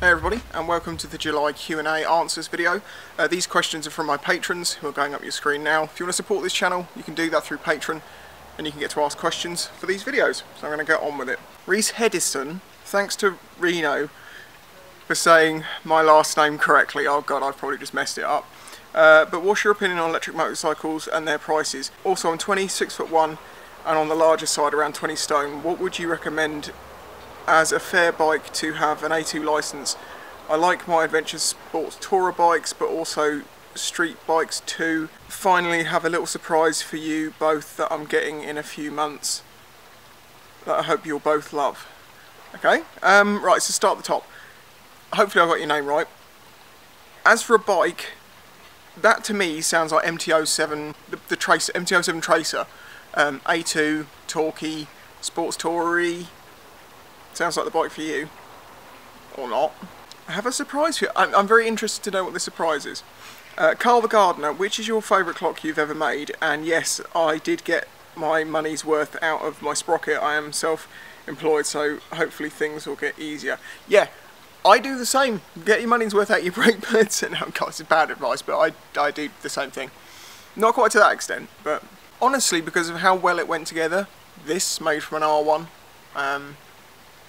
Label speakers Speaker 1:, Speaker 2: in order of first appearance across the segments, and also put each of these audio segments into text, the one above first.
Speaker 1: Hey everybody, and welcome to the July Q&A answers video. These questions are from my patrons who are going up your screen now. If you want to support this channel, you can do that through Patreon, and you can get to ask questions for these videos. So I'm going to get on with it. Reese Hedison, thanks to Reno for saying my last name correctly. Oh god, I've probably just messed it up. But what's your opinion on electric motorcycles and their prices? Also, I'm 26'1" and on the larger side, around 20 stone. What would you recommend as a fair bike to have an A2 licence? I like my adventure sports tourer bikes, but also street bikes too. Finally, have a little surprise for you both that I'm getting in a few months that I hope you'll both love. Okay, right, so start at the top. Hopefully I got your name right. As for a bike, that to me sounds like MT-07, the Tracer, MT-07 Tracer. A2, torquey, sports tourer-y. Sounds like the bike for you, or not. I have a surprise for you. I'm very interested to know what the surprise is. Carl the Gardener, which is your favourite clock you've ever made? And yes, I did get my money's worth out of my sprocket. I am self-employed, so hopefully things will get easier. Yeah, I do the same. Get your money's worth out your brake pads. And no, it's bad advice, but I do the same thing. Not quite to that extent, but honestly, because of how well it went together, this made from an R1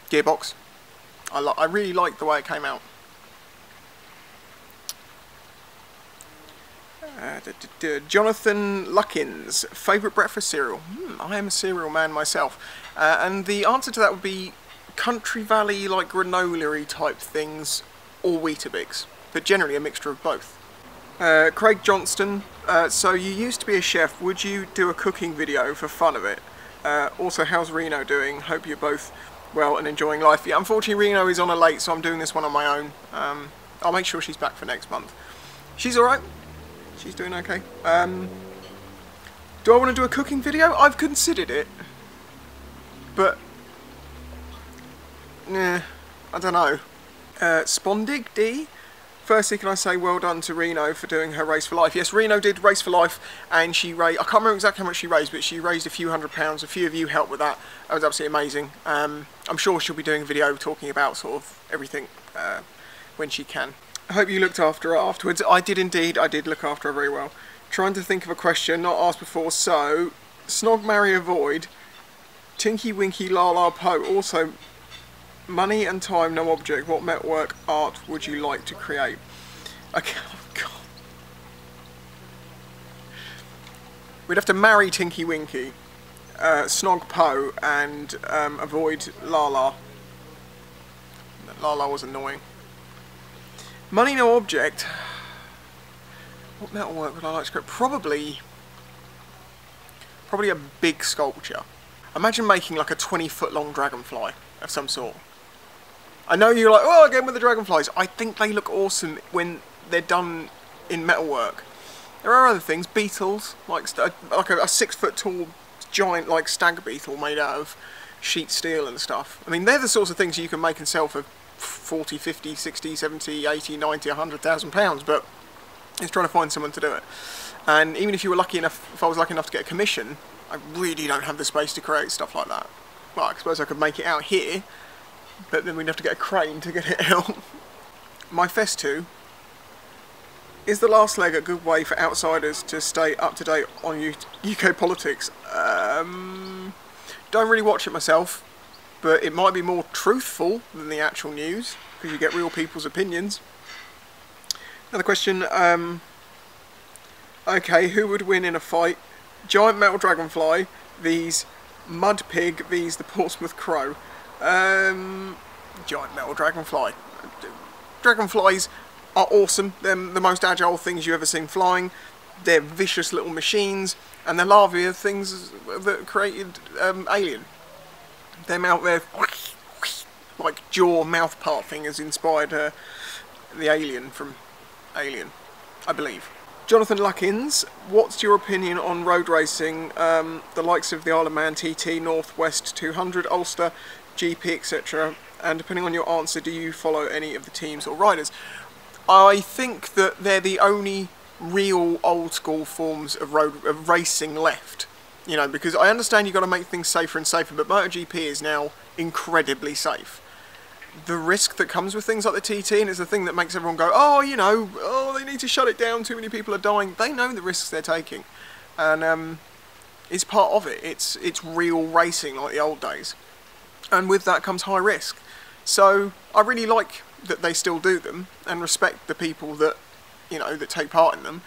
Speaker 1: gearbox, I really liked the way it came out. Jonathan Luckins, favourite breakfast cereal? I am a cereal man myself, and the answer to that would be Country Valley, like granola-y type things, or Weetabix, but generally a mixture of both. Craig Johnston, so you used to be a chef, would you do a cooking video for fun of it? Also, how's Reno doing? Hope you're both well and enjoying life. Yeah, unfortunately Reno is on a late, so I'm doing this one on my own. I'll make sure she's back for next month. She's alright. She's doing okay. Do I want to do a cooking video? I've considered it, but nah, I don't know. Spondig D, firstly, can I say well done to Reno for doing her Race for Life? Yes, Reno did Race for Life, and she raised, I can't remember exactly how much she raised, but she raised a few £100. A few of you helped with that. That was absolutely amazing. I'm sure she'll be doing a video talking about sort of everything when she can. I hope you looked after her afterwards. I did indeed. I did look after her very well. Trying to think of a question not asked before. So, Snog, Marry, Avoid, Tinky Winky, La La Po. Also, money and time, no object. What metalwork art would you like to create? Okay, oh God. We'd have to marry Tinky Winky, Snog Po, and avoid La La. La La was annoying. Money, no object. What metalwork would I like to create? Probably a big sculpture. Imagine making like a 20-foot long dragonfly of some sort. I know you're like, oh, again with the dragonflies. I think they look awesome when they're done in metalwork. There are other things, beetles, like a 6-foot tall giant like stag beetle made out of sheet steel and stuff. I mean, they're the sorts of things you can make and sell for 40, 50, 60, 70, 80, 90, 100,000 pounds, but it's trying to find someone to do it. And even if you were lucky enough, if I was lucky enough to get a commission, I really don't have the space to create stuff like that. Well, I suppose I could make it out here, but then we'd have to get a crane to get it out. My Festu, is the last leg a good way for outsiders to stay up to date on UK politics? Don't really watch it myself, but it might be more truthful than the actual news, because you get real people's opinions. Another question, okay, who would win in a fight? Giant metal dragonfly, these mud pig, these the Portsmouth crow. Giant metal dragonfly. Dragonflies are awesome. They're the most agile things you've ever seen flying. They're vicious little machines, and they're larvae of things that created Alien. Them out there, like jaw mouth part thing has inspired the alien from Alien, I believe. Jonathan Luckins, what's your opinion on road racing, the likes of the Isle of Man TT, Northwest 200, Ulster, GP, etc. And depending on your answer, do you follow any of the teams or riders? I think that they're the only real old school forms of racing left. You know, because I understand you've got to make things safer and safer, but MotoGP is now incredibly safe. the risk that comes with things like the TT, and it's the thing that makes everyone go, oh, you know, oh, they need to shut it down, too many people are dying. They know the risks they're taking, and it's part of it. It's real racing like the old days, and with that comes high risk. So I really like that they still do them, and respect the people that, you know, that take part in them.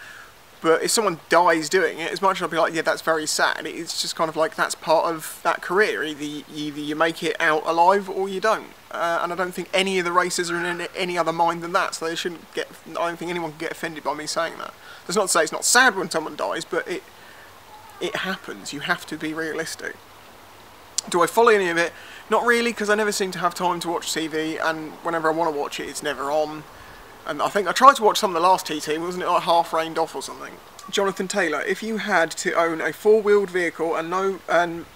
Speaker 1: But if someone dies doing it, as much as I'll be like, yeah, that's very sad, it's just kind of like, that's part of that career. Either you make it out alive or you don't. And I don't think any of the racers are in any other mind than that, so they shouldn't get, I don't think anyone can get offended by me saying that. That's not to say it's not sad when someone dies, but it happens. You have to be realistic. Do I follow any of it? Not really, because I never seem to have time to watch TV, and whenever I want to watch it, it's never on. And I think I tried to watch some of the last TT, wasn't it like half rained off or something? Jonathan Taylor, if you had to own a four-wheeled vehicle and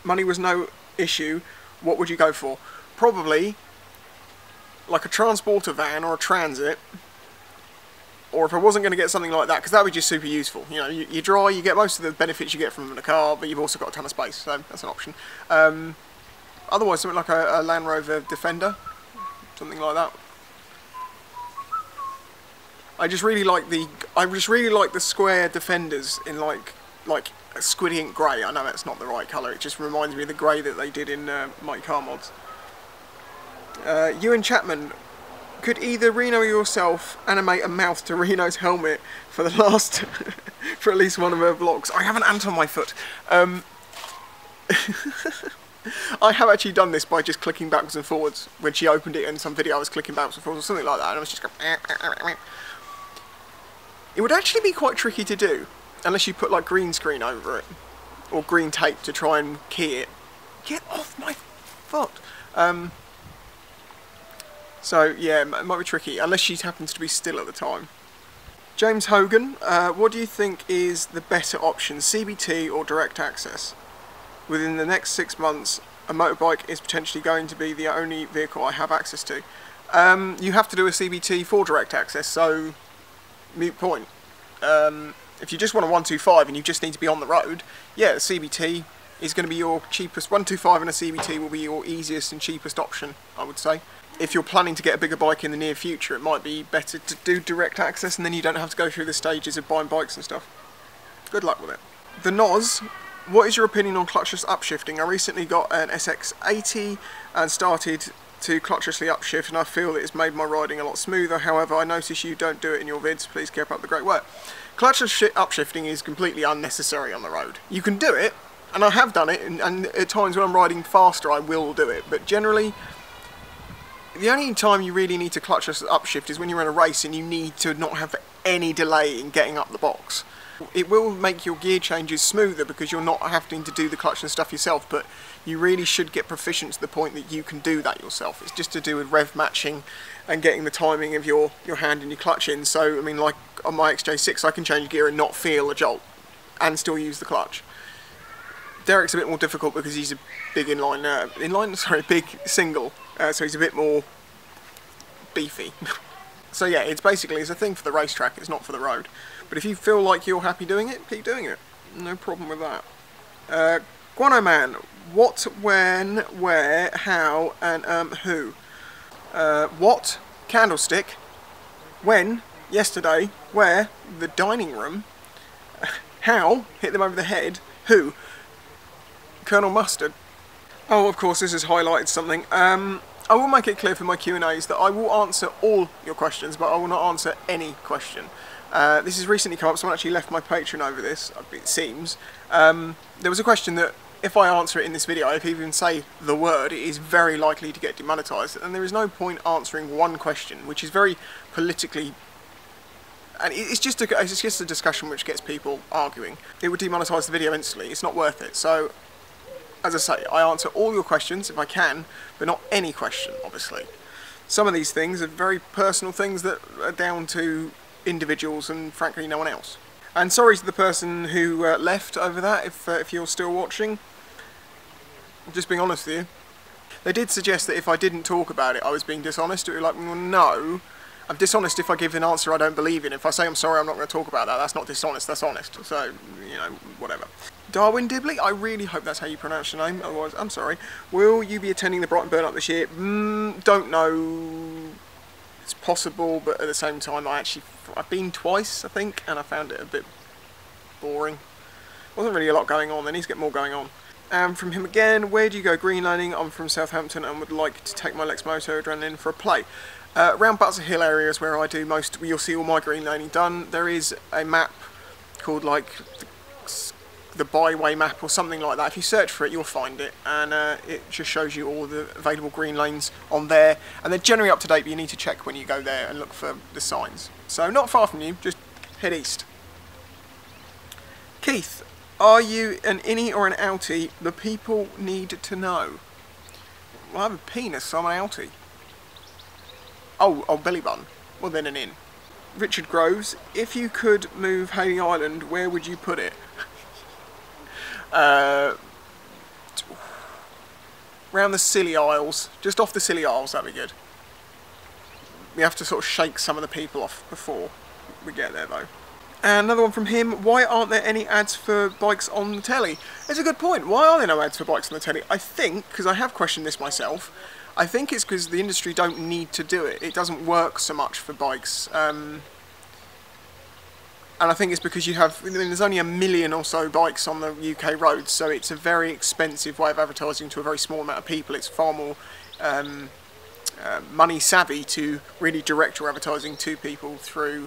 Speaker 1: money was no issue, what would you go for? Probably like a transporter van or a transit. Or if I wasn't going to get something like that, because that would be just super useful. You know, you dry, you get most of the benefits you get from a car, but you've also got a ton of space, so that's an option. Otherwise, something like a Land Rover Defender, something like that. I just really like the square Defenders in like squid ink grey. I know that's not the right colour. It just reminds me of the grey that they did in my car mods. Ewan Chapman, could either Reno or yourself animate a mouth to Reno's helmet for the last for at least one of her vlogs? I have an ant on my foot. I have actually done this by just clicking backwards and forwards. When she opened it in some video, I was clicking backwards and forwards or something like that, and I was just going. It would actually be quite tricky to do, unless you put like green screen over it, or green tape to try and key it. Get off my foot! So yeah, it might be tricky, unless she happens to be still at the time. James Hogan, what do you think is the better option, CBT or direct access? Within the next 6 months, a motorbike is potentially going to be the only vehicle I have access to. You have to do a CBT for direct access, so moot point. If you just want a 125 and you just need to be on the road, yeah, CBT is going to be your cheapest. 125 and a CBT will be your easiest and cheapest option, I would say. If you're planning to get a bigger bike in the near future, it might be better to do direct access, and then you don't have to go through the stages of buying bikes and stuff. Good luck with it. The Noz, what is your opinion on clutchless upshifting? I recently got an SX80 and started to clutchlessly upshift, and I feel that it's made my riding a lot smoother. However, I notice you don't do it in your vids. Please keep up the great work. Clutchless upshifting is completely unnecessary on the road. You can do it, and I have done it, and at times when I'm riding faster I will do it, but generally the only time you really need to clutchless upshift is when you're in a race and you need to not have any delay in getting up the box. It will make your gear changes smoother because you're not having to do the clutch and stuff yourself, but you really should get proficient to the point that you can do that yourself. It's just to do with rev matching and getting the timing of your hand and your clutch in. So, I mean, like on my XJ6 I can change gear and not feel a jolt and still use the clutch. Derek's a bit more difficult because he's a big big single, so he's a bit more beefy. So yeah, it's a thing for the racetrack, it's not for the road. But if you feel like you're happy doing it, keep doing it. No problem with that. Guano Man, what, when, where, how, and who? What? Candlestick. When? Yesterday. Where? The dining room. How? Hit them over the head. Who? Colonel Mustard. Oh, of course, this has highlighted something. I will make it clear for my Q&As that I will answer all your questions, but I will not answer any question. This has recently come up, someone actually left my Patreon over this, it seems. There was a question that if I answer it in this video, if I even say the word, it is very likely to get demonetised, and there is no point answering one question, which is very politically, and it's just a discussion which gets people arguing. It would demonetise the video instantly, it's not worth it. So, as I say, I answer all your questions if I can, but not any question, obviously. Some of these things are very personal things that are down to individuals and frankly no one else. And sorry to the person who left over that, if you're still watching. I'm just being honest with you. They did suggest that if I didn't talk about it I was being dishonest. It was like, well, no, I'm dishonest if I give an answer I don't believe in. If I say I'm sorry, I'm not going to talk about that. That's not dishonest, that's honest. So, you know, whatever. Darwin Dibley, I really hope that's how you pronounce your name, otherwise, I'm sorry. Will you be attending the Brighton Burn Up this year? Don't know. It's possible, but at the same time, I've been twice, I think, and I found it a bit boring. Wasn't really a lot going on, there needs to get more going on. And from him again, where do you go green laning? I'm from Southampton and would like to take my Lex Moto Adrenaline for a play. Around Butser Hill areas where I do most, you'll see all my green laning done. There is a map called like the byway map or something like that. If you search for it, you'll find it, and it just shows you all the available green lanes on there, and they're generally up to date, but you need to check when you go there and look for the signs. So not far from you, just head east. Keith, are you an innie or an outie? The people need to know. Well, I have a penis, so I'm an outie. Oh, belly button. Well, then an in. Richard Groves, if you could move Hayling Island, where would you put it? Around the Scilly Isles, just off the Scilly Isles, that'd be good. We have to sort of shake some of the people off before we get there though. And another one from him, why aren't there any ads for bikes on the telly? It's a good point, why are there no ads for bikes on the telly? I think, because I have questioned this myself, I think it's because the industry don't need to do it. It doesn't work so much for bikes. And I think it's because there's only 1 million or so bikes on the UK roads, so it's a very expensive way of advertising to a very small amount of people. It's far more money savvy to really direct your advertising to people through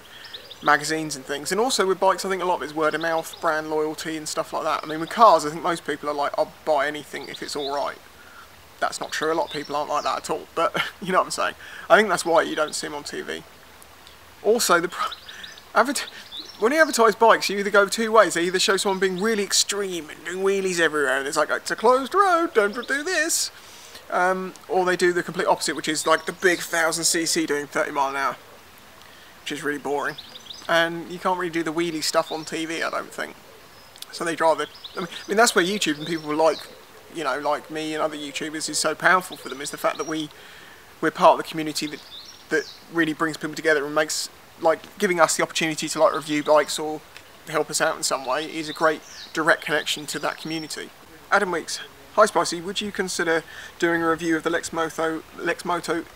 Speaker 1: magazines and things. And also with bikes, I think a lot of it is word of mouth, brand loyalty and stuff like that. I mean, with cars, I think most people are like, I'll buy anything if it's alright. That's not true, a lot of people aren't like that at all, but you know what I'm saying. I think that's why you don't see them on TV. Also, when you advertise bikes, you either go two ways. They either show someone being really extreme and doing wheelies everywhere, and it's like, it's a closed road, don't do this. Or they do the complete opposite, which is like the big 1000cc doing 30 mile an hour, which is really boring. And you can't really do the wheelie stuff on TV, I don't think. So they'd rather, I mean that's where YouTube and people like, you know, like me and other YouTubers is so powerful for them, is the fact that we're part of the community that really brings people together and makes, like, giving us the opportunity to like review bikes or help us out in some way is a great direct connection to that community. Adam Weeks, hi Spicy, would you consider doing a review of the Lex Moto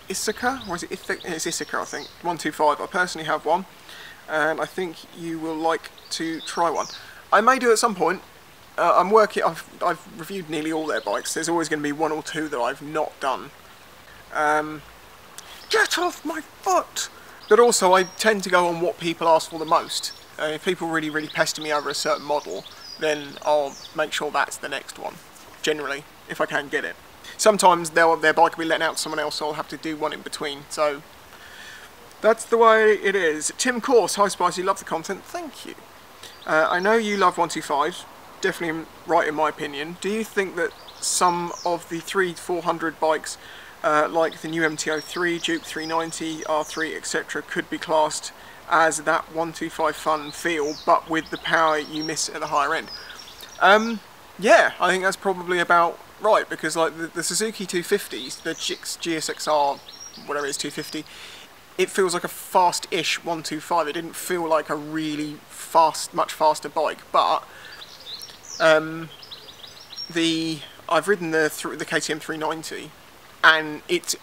Speaker 1: Ithaca, or is it it's Ithaca I think, 125. I personally have one and I think you will like to try one. I may do at some point. I've reviewed nearly all their bikes. There's always going to be one or two that I've not done. Get off my foot! But also I tend to go on what people ask for the most. If people really pester me over a certain model, then I'll make sure that's the next one. Generally, if I can get it. Sometimes their bike will be letting out to someone else, so I'll have to do one in between. So that's the way it is. Tim Course, hi Spicy, love the content, thank you. I know you love 125s, definitely right in my opinion. Do you think that some of the 300-400 bikes like the new MT-03, Duke 390, R3, etc. could be classed as that 125 fun feel, but with the power you miss at the higher end? Yeah, I think that's probably about right, because like the Suzuki 250s, the GSXR, whatever it is, 250, it feels like a fast-ish 125. It didn't feel like a really fast, much faster bike, but I've ridden the KTM 390, and it's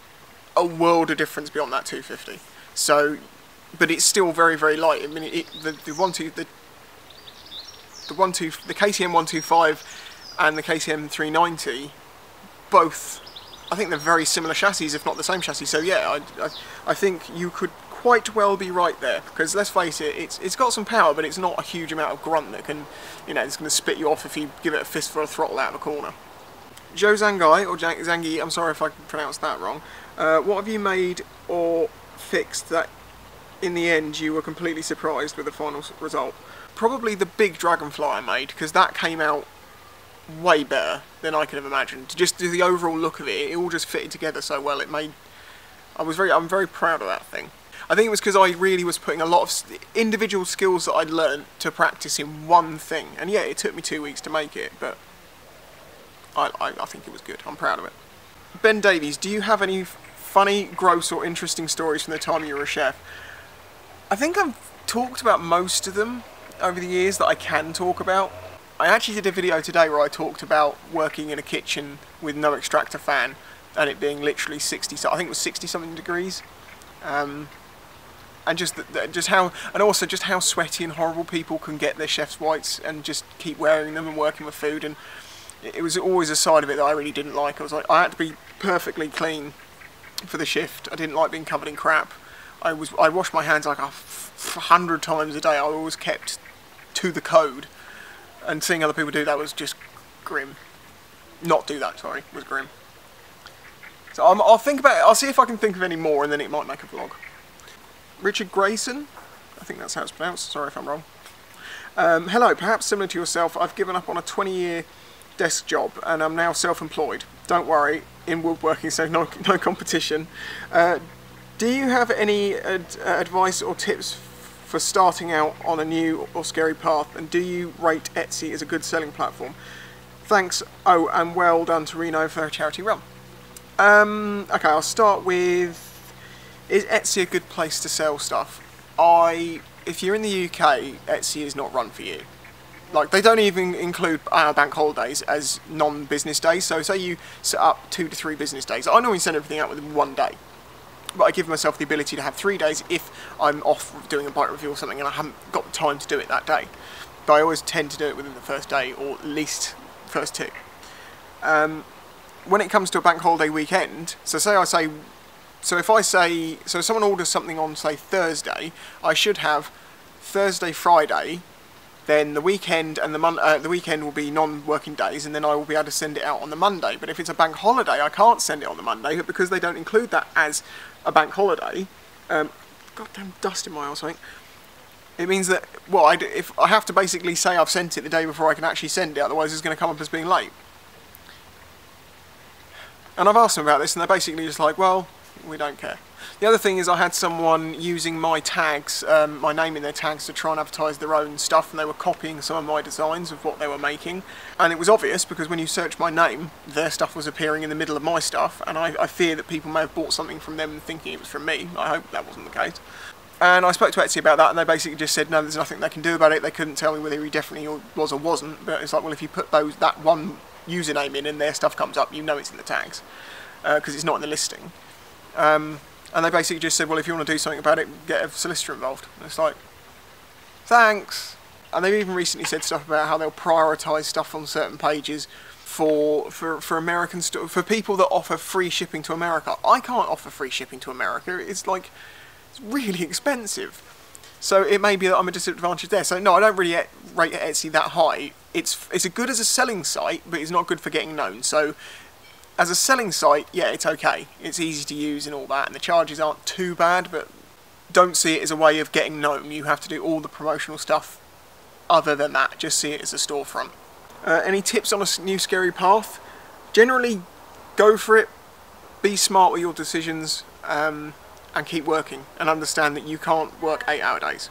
Speaker 1: a world of difference beyond that 250. So, but it's still very light. I mean, the KTM 125 and the KTM 390, both, I think they're very similar chassis, if not the same chassis. So yeah, I think you could quite well be right there, because let's face it, it's got some power, but it's not a huge amount of grunt that can, you know, it's going to spit you off if you give it a fistful of throttle out of a corner. Joe Zangai, or Zangi, I'm sorry if I pronounced that wrong. What have you made or fixed that in the end you were completely surprised with the final result? Probably the big Dragonfly I made, because that came out way better than I could have imagined. Just the overall look of it, it all just fitted together so well. It made, I'm very proud of that thing. I think it was because I really was putting a lot of individual skills that I'd learned to practice in one thing. And yeah, it took me 2 weeks to make it, but I think it was good. I'm proud of it. Ben Davies, do you have any funny, gross or interesting stories from the time you were a chef. I think I've talked about most of them over the years that I can talk about. I actually did a video today where I talked about working in a kitchen with no extractor fan and it being literally 60, so I think it was 60 something degrees. And just how sweaty and horrible people can get their chef's whites and just keep wearing them and working with food. And it was always a side of it that I really didn't like. I had to be perfectly clean for the shift. I didn't like being covered in crap. I washed my hands like 100 times a day. I always kept to the code. And seeing other people do that was just grim. Not do that, sorry, was grim. So I'll think about it. I'll see if I can think of any more, and then it might make a vlog. Richard Grayson, I think that's how it's pronounced. Sorry if I'm wrong. Hello, perhaps similar to yourself, I've given up on a 20-year desk job and I'm now self-employed. Don't worry, in woodworking, so no competition. Do you have any advice or tips for starting out on a new or scary path, and do you rate Etsy as a good selling platform? Thanks, oh, and well done to Reno for a charity run. Okay, I'll start with, is Etsy a good place to sell stuff? If you're in the UK, Etsy is not run for you. Like, they don't even include bank holidays as non-business days, so say you set up 2 to 3 business days. I normally send everything out within 1 day. But I give myself the ability to have 3 days if I'm off doing a bike review or something and I haven't got the time to do it that day. But I always tend to do it within the first day, or at least first 2. When it comes to a bank holiday weekend, so if someone orders something on, say, Thursday, I should have Thursday, Friday, then the weekend and the weekend will be non-working days, and then I will be able to send it out on the Monday. But if it's a bank holiday, I can't send it on the Monday, but because they don't include that as a bank holiday, goddamn dust in my eye or something, it means that, well, if I have to basically say I've sent it the day before I can actually send it, otherwise it's going to come up as being late. And I've asked them about this, and they're basically just like, well, we don't care. The other thing is I had someone using my tags, my name in their tags, to try and advertise their own stuff, and they were copying some of my designs of what they were making. And it was obvious, because when you search my name, their stuff was appearing in the middle of my stuff, and I fear that people may have bought something from them thinking it was from me. I hope that wasn't the case. And I spoke to Etsy about that, and they basically just said, no, there's nothing they can do about it. They couldn't tell me whether he definitely was or wasn't, but it's like, well, if you put that one username in and their stuff comes up, you know it's in the tags, because it's not in the listing. And they basically just said, well, if you want to do something about it, get a solicitor involved. And it's like, thanks. And they've even recently said stuff about how they'll prioritise stuff on certain pages for American for people that offer free shipping to America. I can't offer free shipping to America. It's like, it's really expensive. So it may be that I'm a disadvantage there. So no, I don't really rate Etsy that high. It's as good as a selling site, but it's not good for getting known. So as a selling site, yeah, it's okay. It's easy to use and all that, and the charges aren't too bad, but don't see it as a way of getting known. You have to do all the promotional stuff other than that. Just see it as a storefront. Any tips on a new scary path? Generally, go for it. Be smart with your decisions, and keep working. And understand that you can't work 8-hour days.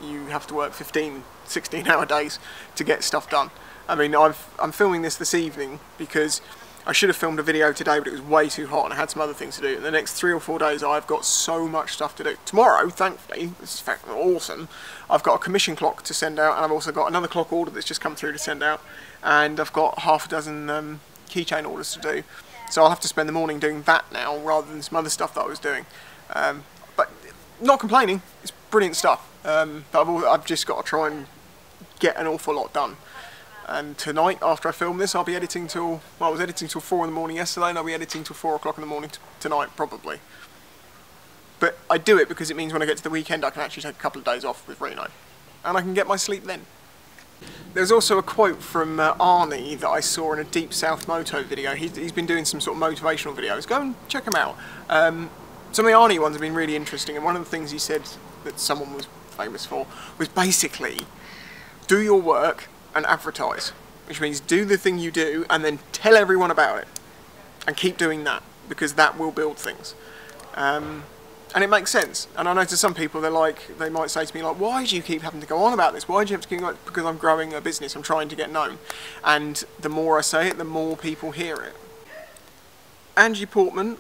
Speaker 1: You have to work 15, 16-hour days to get stuff done. I mean, I'm filming this evening because I should have filmed a video today, but it was way too hot and I had some other things to do. In the next 3 or 4 days, I've got so much stuff to do. Tomorrow, thankfully, this is awesome, I've got a commission clock to send out, and I've also got another clock order that's just come through to send out, and I've got half a dozen keychain orders to do. So I'll have to spend the morning doing that now, rather than some other stuff that I was doing. But not complaining, it's brilliant stuff. But I've just got to try and get an awful lot done. And tonight, after I film this, I'll be editing till, well, I was editing till 4 in the morning yesterday, and I'll be editing till 4 o'clock in the morning tonight, probably. But I do it because it means when I get to the weekend, I can actually take a couple of days off with Reno. And I can get my sleep then. There's also a quote from Arnie that I saw in a Deep South Moto video. He's been doing some sort of motivational videos. Go and check him out. Some of the Arnie ones have been really interesting, and one of the things he said that someone was famous for was basically, do your work and advertise, which means do the thing you do and then tell everyone about it, and keep doing that, because that will build things. And it makes sense. And I know to some people, they might say to me, like, why do you keep having to go on about this? Why do you have to keep going? Because I'm growing a business, I'm trying to get known. And the more I say it, the more people hear it. Angie Portman,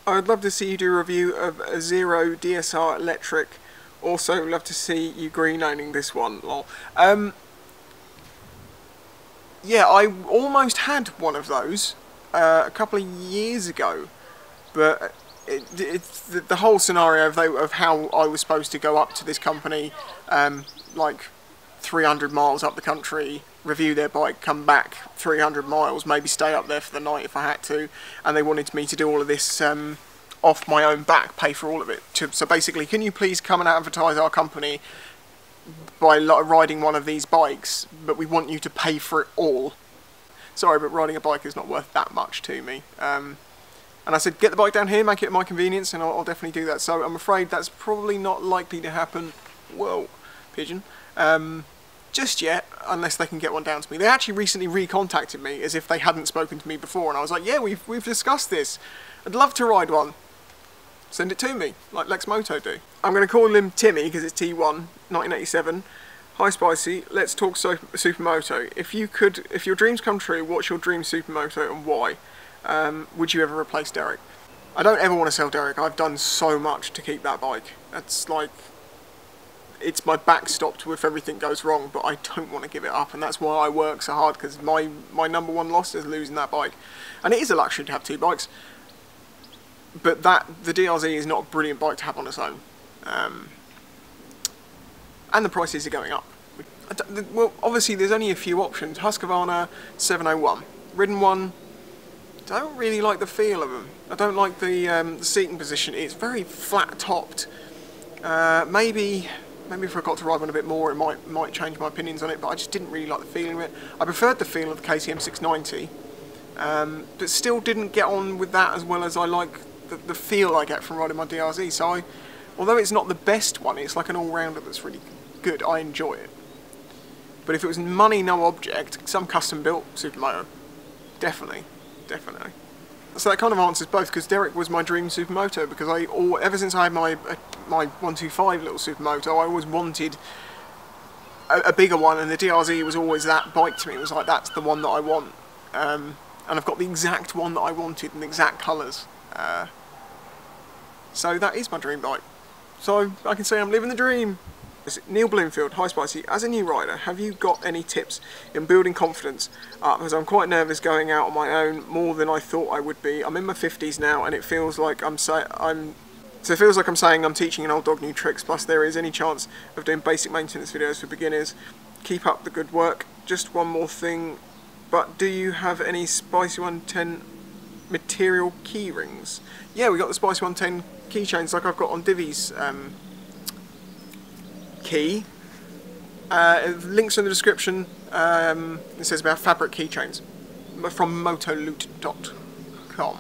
Speaker 1: I'd love to see you do a review of a Zero DSR electric. Also, love to see you green owning this one. Lol. Yeah, I almost had one of those a couple of years ago, but it's the whole scenario of how I was supposed to go up to this company, like 300 miles up the country, review their bike, come back 300 miles, maybe stay up there for the night if I had to, and they wanted me to do all of this off my own back, pay for all of it. So basically, can you please come and advertise our company by riding one of these bikes, but we want you to pay for it all. Sorry, but riding a bike is not worth that much to me. And I said, get the bike down here, make it at my convenience, and I'll definitely do that. So I'm afraid that's probably not likely to happen, whoa, pigeon, just yet, unless they can get one down to me. They actually recently recontacted me as if they hadn't spoken to me before, and I was like, yeah, we've discussed this. I'd love to ride one. Send it to me, like Lex Moto do. I'm going to call him Timmy because it's T1, 1987. Hi Spicy, let's talk Supermoto. If your dreams come true, what's your dream Supermoto and why? Would you ever replace Derek? I don't ever want to sell Derek. I've done so much to keep that bike. That's like, it's my backstop if everything goes wrong, but I don't want to give it up, and that's why I work so hard, because my number one loss is losing that bike. And it is a luxury to have two bikes. But the DRZ is not a brilliant bike to have on its own. And the prices are going up. Well, obviously there's only a few options. Husqvarna 701. Ridden one, don't really like the feel of them. I don't like the seating position. It's very flat topped. Maybe if I got to ride one a bit more, it might change my opinions on it, but I just didn't really like the feeling of it. I preferred the feel of the KTM 690, but still didn't get on with that as well as I like the feel I get from riding my DRZ. So although it's not the best one, it's like an all-rounder that's really good. I enjoy it. But if it was money no object, some custom-built Supermoto, definitely. So that kind of answers both, because Derek was my dream Supermoto, because ever since I had my 125 little Supermoto, I always wanted a bigger one, and the DRZ was always that bike to me. It was like, that's the one that I want. And I've got the exact one that I wanted in the exact colours. So that is my dream bike. So I can say I'm living the dream. Neil Bloomfield, hi Spicy, as a new rider, have you got any tips in building confidence? Because I'm quite nervous going out on my own, more than I thought I would be. I'm in my 50s now, and it feels like I'm saying I'm teaching an old dog new tricks, plus there is any chance of doing basic maintenance videos for beginners. Keep up the good work. Just one more thing, but do you have any Spicy 110 material key rings? Yeah, we got the Spicy 110 keychains like I've got on Divi's key. Links in the description. It says about fabric keychains from motoloot.com.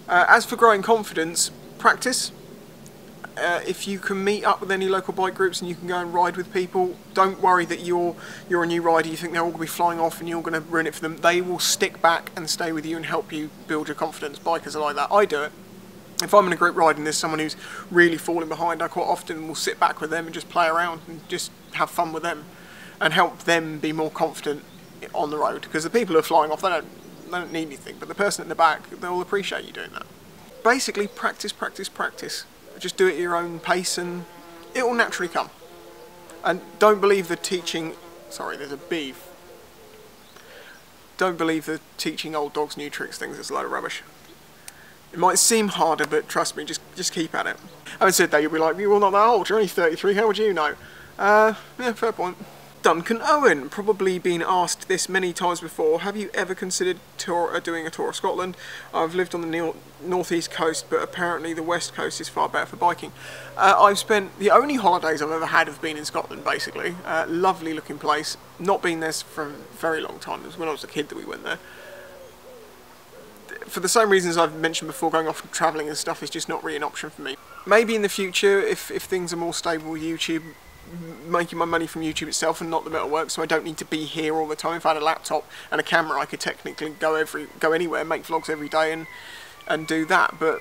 Speaker 1: As for growing confidence, practice. If you can meet up with any local bike groups and you can go and ride with people, don't worry that you're a new rider, you think they're all going to be flying off and you're going to ruin it for them. They will stick back and stay with you and help you build your confidence. Bikers are like that. I do it. If I'm in a group ride and there's someone who's really falling behind, I quite often will sit back with them and just play around and just have fun with them and help them be more confident on the road, because the people who are flying off, they don't need anything, but the person in the back, they'll appreciate you doing that. Basically, practice. Just do it at your own pace and it will naturally come. And don't believe the teaching... Sorry, there's a beef. Don't believe the teaching old dogs new tricks things. It's a load of rubbish. It might seem harder, but trust me, just keep at it. Having said that, you'll be like, you're not that old, you're only 33, how would you know? Yeah, fair point. Duncan Owen, probably been asked this many times before, have you ever considered doing a tour of Scotland? I've lived on the northeast coast, but apparently the west coast is far better for biking. I've spent, the only holidays I've ever had have been in Scotland, basically. Lovely looking place, not been there for a very long time. It was when I was a kid that we went there. For the same reasons I've mentioned before, going off and travelling and stuff is just not really an option for me. Maybe in the future, if things are more stable with YouTube, making my money from YouTube itself and not the metalwork, so I don't need to be here all the time. If I had a laptop and a camera, I could technically go anywhere, make vlogs every day and do that. But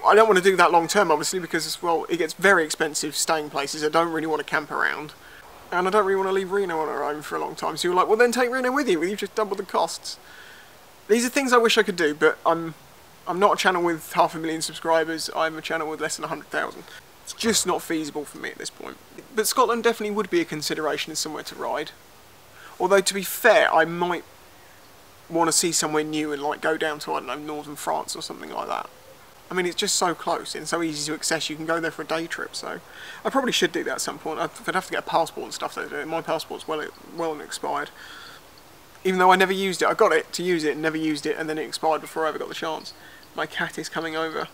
Speaker 1: I don't want to do that long term, obviously, because, well, it gets very expensive staying places. I don't really want to camp around, and I don't really want to leave Reno on her own for a long time. So you're like, well, then take Reno with you. You've just doubled the costs. These are things I wish I could do, but I'm I'm not a channel with 500,000 subscribers, I'm a channel with less than 100,000. It's just not feasible for me at this point. But Scotland definitely would be a consideration as somewhere to ride. Although, to be fair, I might want to see somewhere new and like go down to, I don't know, northern France or something like that. I mean, it's just so close and so easy to access, you can go there for a day trip, so I probably should do that at some point. I'd have to get a passport and stuff though. My passport's well expired. Even though I never used it, I got it to use it and never used it, and then it expired before I ever got the chance. My cat is coming over.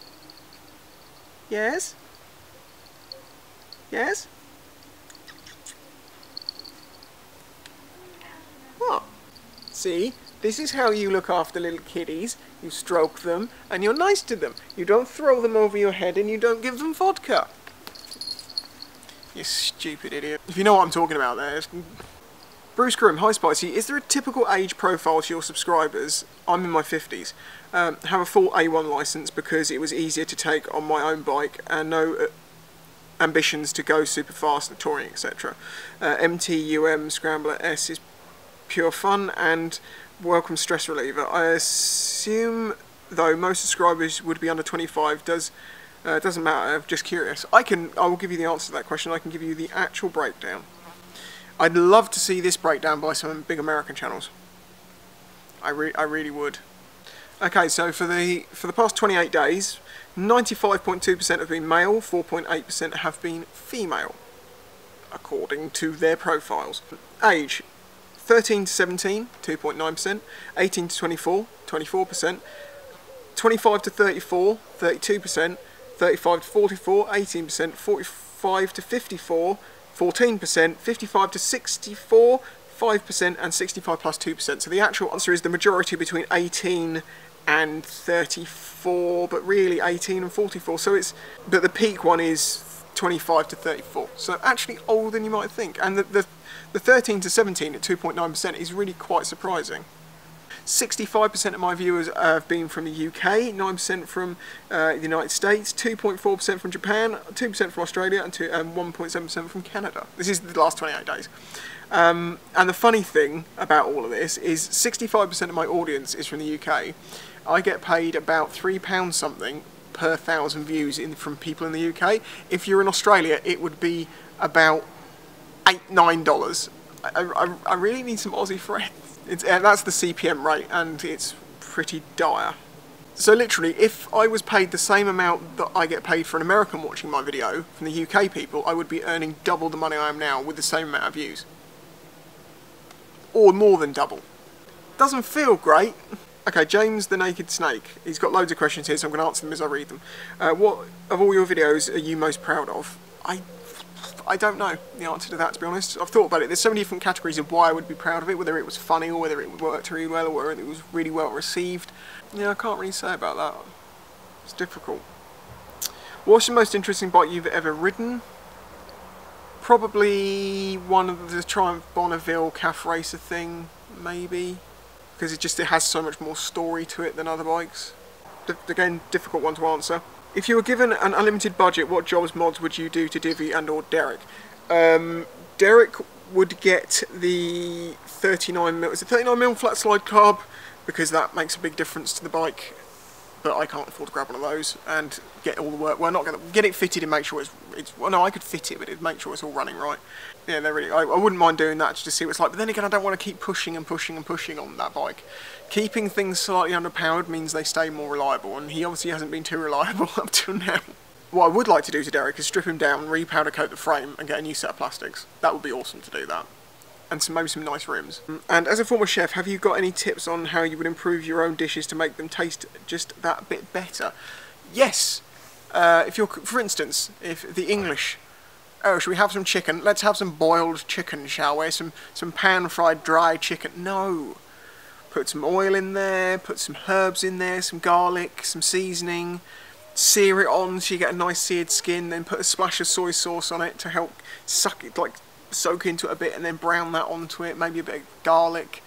Speaker 1: Yes? Yes? What? See? This is how you look after little kiddies. You stroke them and you're nice to them. You don't throw them over your head and you don't give them vodka. You stupid idiot. If you know what I'm talking about there. Bruce Grimm, hi Spicy. Is there a typical age profile to your subscribers? I'm in my 50s. Have a full A1 licence because it was easier to take on my own bike and no ambitions to go super fast and touring, etc. MTUM Scrambler S is pure fun and welcome stress reliever. I assume though most subscribers would be under 25. Doesn't matter, I'm just curious. I will give you the answer to that question. I can give you the actual breakdown. I'd love to see this breakdown by some big American channels. I really would. Okay, so for the past 28 days, 95.2% have been male, 4.8% have been female, according to their profiles. Age: 13 to 17, 2.9%, 18 to 24, 24%, 25 to 34, 32%, 35 to 44, 18%, 45 to 54, 14%, 55 to 64, 5%, and 65 plus 2%. So the actual answer is the majority between 18 and 34, but really 18 and 44. So but the peak one is 25 to 34. So actually older than you might think. And the 13 to 17 at 2.9% is really quite surprising. 65% of my viewers have been from the UK, 9% from the United States, 2.4% from Japan, 2% from Australia, and 1.7% from Canada. This is the last 28 days. And the funny thing about all of this is 65% of my audience is from the UK. I get paid about £3 something per 1,000 views from people in the UK. If you're in Australia, it would be about $8–9. I really need some Aussie friends. That's the CPM rate, and it's pretty dire. So literally, if I was paid the same amount that I get paid for an American watching my video from the UK people, I would be earning double the money I am now with the same amount of views. Or more than double. Doesn't feel great. Okay, James the Naked Snake. He's got loads of questions here, so I'm going to answer them as I read them. What of all your videos are you most proud of? I don't know the answer to that, to be honest. I've thought about it. There's so many different categories of why I would be proud of it, whether it was funny or whether it worked really well or whether it was really well received. Yeah, I can't really say about that. It's difficult. What's the most interesting bike you've ever ridden? Probably one of the Triumph Bonneville Calf Racer thing, maybe. Because it has so much more story to it than other bikes. Again, difficult one to answer. If you were given an unlimited budget, what jobs mods would you do to Divi and or Derek? Derek would get the 39mm flat slide carb, because that makes a big difference to the bike, but I can't afford to grab one of those and get all the work. Well, not get it fitted and make sure it's well, no, I could fit it, but it'd make sure it's all running right. Yeah, I wouldn't mind doing that just to see what it's like, but then again, I don't want to keep pushing and pushing and pushing on that bike. Keeping things slightly underpowered means they stay more reliable, and he obviously hasn't been too reliable up till now. What I would like to do to Derek is strip him down, re-powder coat the frame, and get a new set of plastics. That would be awesome to do that. And maybe some nice rims. And as a former chef, have you got any tips on how you would improve your own dishes to make them taste just that bit better? Yes! If you're, for instance, if the English, oh, should we have some chicken? Let's have some boiled chicken, shall we? Some pan-fried dry chicken. No! Put some oil in there, put some herbs in there, some garlic, some seasoning, sear it on so you get a nice seared skin, then put a splash of soy sauce on it to help suck it, like soak into it a bit, and then brown that onto it, maybe a bit of garlic.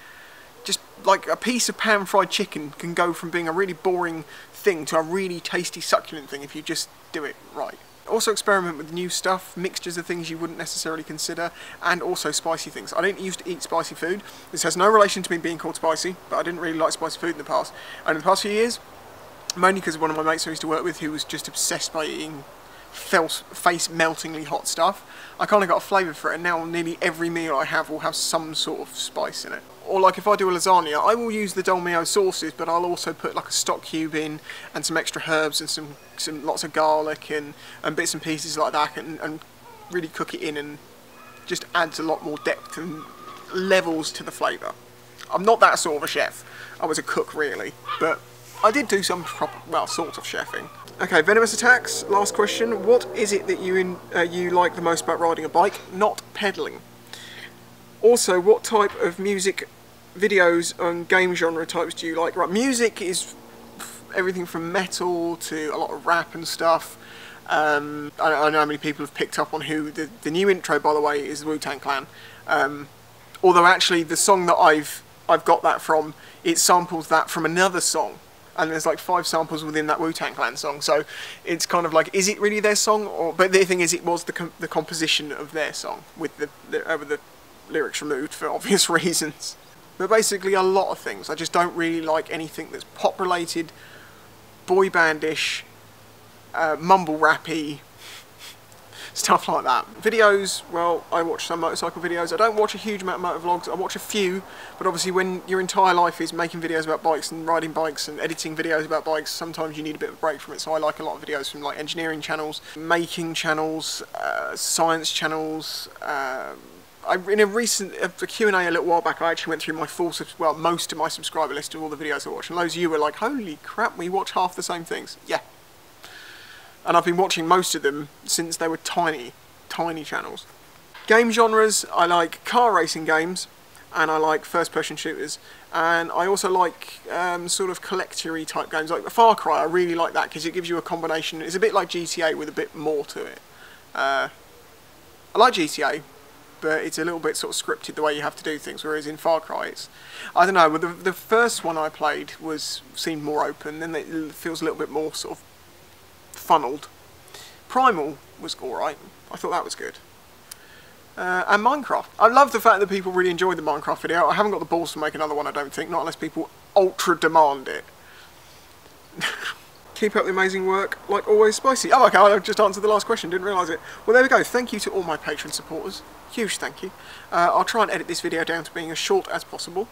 Speaker 1: Just like a piece of pan-fried chicken can go from being a really boring thing to a really tasty, succulent thing if you just do it right. Also experiment with new stuff, mixtures of things you wouldn't necessarily consider, and also spicy things. I didn't used to eat spicy food. This has no relation to me being called spicy, but I didn't really like spicy food in the past. And in the past few years, mainly because one of my mates I used to work with who was just obsessed by eating face-meltingly hot stuff. I kind of got a flavour for it, and now nearly every meal I have will have some sort of spice in it. Or like if I do a lasagna, I will use the Dolmio sauces, but I'll also put like a stock cube in and some extra herbs and some lots of garlic and bits and pieces like that, and really cook it in, and just adds a lot more depth and levels to the flavour. I'm not that sort of a chef. I was a cook really, but I did do some sort of chefing. Okay, venomous attacks. Last question. What is it that you like the most about riding a bike? Not pedalling. Also, what type of music videos and game genre types do you like? Right, music is everything from metal to a lot of rap and stuff. I know how many people have picked up on who the new intro, by the way, is the Wu-Tang Clan. Although actually the song that I've got that from, it samples that from another song, and there's like 5 samples within that Wu-Tang Clan song. So it's kind of like, is it really their song? But the thing is, it was the composition of their song with the lyrics removed for obvious reasons. But basically a lot of things. I just don't really like anything that's pop related, boy bandish, mumble rappy, stuff like that. Videos, well, I watch some motorcycle videos. I don't watch a huge amount of motor vlogs. I watch a few, but obviously when your entire life is making videos about bikes and riding bikes and editing videos about bikes, sometimes you need a bit of a break from it. So I like a lot of videos from like engineering channels, making channels, science channels. In a recent Q&A a little while back, I actually went through my most of my subscriber list of all the videos I watch, and loads of you were like, holy crap, we watch half the same things. Yeah. And I've been watching most of them since they were tiny channels. Game genres, I like car racing games, and I like first-person shooters, and I also like sort of collector-y type games, like Far Cry. I really like that because it gives you a combination. It's a bit like GTA with a bit more to it. I like GTA, but it's a little bit sort of scripted the way you have to do things, whereas in Far Cry it's, I don't know, the first one I played seemed more open, then it feels a little bit more sort of funneled. Primal was alright, I thought that was good. And Minecraft. I love the fact that people really enjoyed the Minecraft video. I haven't got the balls to make another one, I don't think, not unless people ultra demand it. Keep up the amazing work, like always, Spicy. Oh, okay, I just answered the last question, didn't realise it. Well, there we go. Thank you to all my Patreon supporters. Huge thank you. I'll try and edit this video down to being as short as possible.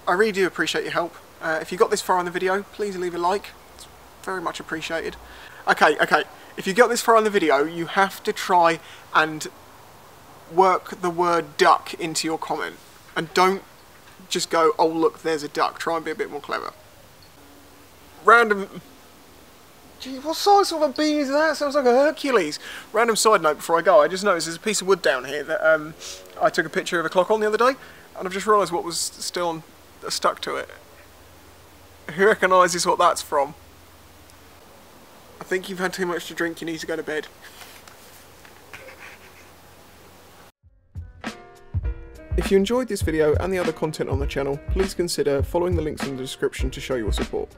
Speaker 1: I really do appreciate your help. If you got this far in the video, please leave a like. It's very much appreciated. Okay. If you got this far in the video, you have to try and work the word duck into your comment. And don't just go, oh look, there's a duck. Try and be a bit more clever. Random... Gee, what size of a bee is that? Sounds like a Hercules. Random side note before I go, I just noticed there's a piece of wood down here that I took a picture of a clock on the other day, and I've just realised what was still stuck to it. Who recognises what that's from? I think you've had too much to drink, you need to go to bed. If you enjoyed this video and the other content on the channel, please consider following the links in the description to show your support.